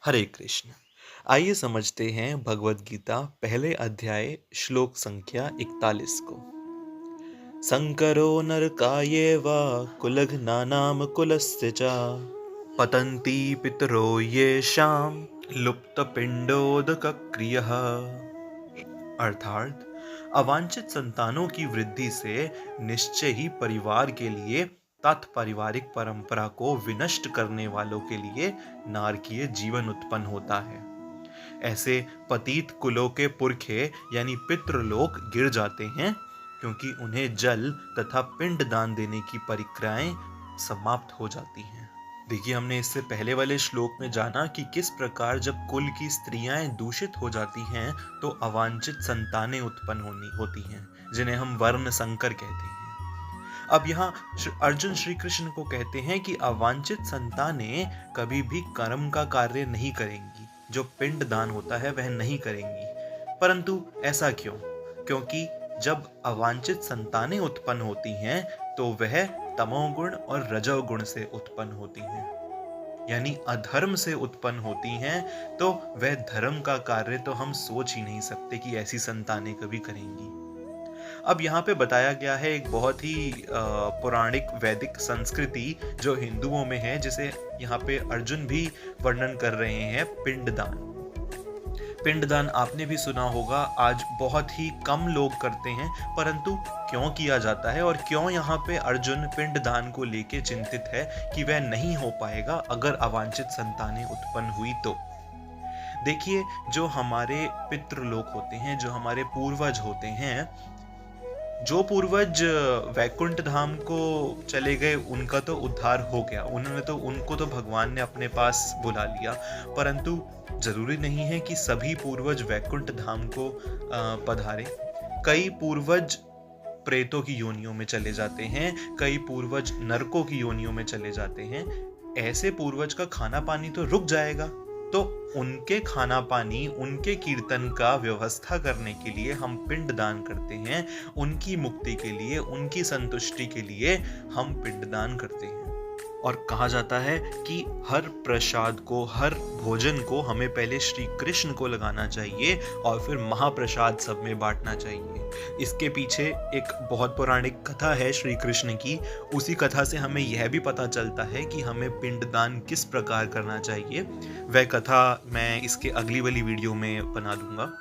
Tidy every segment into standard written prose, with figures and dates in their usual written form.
हरे कृष्ण। आइए समझते हैं भगवत गीता पहले अध्याय श्लोक संख्या 41 को। संकरो नरकायेव कुलघ्नानाम कुलस्य च पतन्ति पितरो येषां लुप्तपिंडोदकक्रियः। अर्थात अवांछित संतानों की वृद्धि से निश्चय ही परिवार के लिए तत् पारिवारिक परंपरा को विनष्ट करने वालों के लिए नारकीय जीवन उत्पन्न होता है। ऐसे पतित कुलों के पुरखे यानी पितृलोक गिर जाते हैं क्योंकि उन्हें जल तथा पिंड दान देने की प्रक्रियाएं समाप्त हो जाती हैं। देखिए, हमने इससे पहले वाले श्लोक में जाना कि किस प्रकार जब कुल की स्त्रियां दूषित हो जाती हैं तो अवांछित संतानें उत्पन्न होती हैं, जिन्हें हम वर्ण संकर कहते हैं। अब यहाँ अर्जुन श्री कृष्ण को कहते हैं कि अवांछित संतानें कभी भी कर्म का कार्य नहीं करेंगी, जो पिंड दान होता है वह नहीं करेंगी। परंतु ऐसा क्यों? क्योंकि जब अवांछित संतानें उत्पन्न होती हैं तो वह तमोगुण और रजोगुण से उत्पन्न होती हैं, यानी अधर्म से उत्पन्न होती हैं। तो वह धर्म का कार्य तो हम सोच ही नहीं सकते कि ऐसी संतानें कभी करेंगी। अब यहाँ पे बताया गया है एक बहुत ही पौराणिक वैदिक संस्कृति जो हिंदुओं में है, जिसे यहाँ पे अर्जुन भी वर्णन कर रहे हैं, पिंडदान। पिंडदान आपने भी सुना होगा, आज बहुत ही कम लोग करते हैं, परंतु क्यों किया जाता है और क्यों यहाँ पे अर्जुन पिंडदान को लेके चिंतित है कि वह नहीं हो पाएगा अगर अवांछित संतानें उत्पन्न हुई तो। देखिए, जो हमारे पितृलोक होते हैं, जो हमारे पूर्वज होते हैं, जो पूर्वज वैकुंठ धाम को चले गए उनका तो उद्धार हो गया, उनको तो भगवान ने अपने पास बुला लिया। परंतु जरूरी नहीं है कि सभी पूर्वज वैकुंठ धाम को पधारे। कई पूर्वज प्रेतों की योनियों में चले जाते हैं, कई पूर्वज नरकों की योनियों में चले जाते हैं। ऐसे पूर्वज का खाना पानी तो रुक जाएगा, तो उनके खाना पानी, उनके कीर्तन का व्यवस्था करने के लिए हम पिंड दान करते हैं। उनकी मुक्ति के लिए, उनकी संतुष्टि के लिए हम पिंड दान करते हैं। और कहा जाता है कि हर प्रसाद को, हर भोजन को हमें पहले श्री कृष्ण को लगाना चाहिए और फिर महाप्रसाद सब में बांटना चाहिए। इसके पीछे एक बहुत पौराणिक कथा है श्री कृष्ण की। उसी कथा से हमें यह भी पता चलता है कि हमें पिंडदान किस प्रकार करना चाहिए। वह कथा मैं इसके अगली वाली वीडियो में बना दूंगा।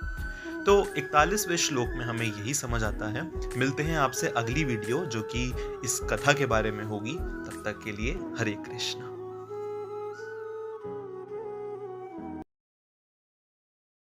तो 41वें श्लोक में हमें यही समझ आता है। मिलते हैं आपसे अगली वीडियो जो कि इस कथा के बारे में होगी। तब तक के लिए हरे कृष्ण।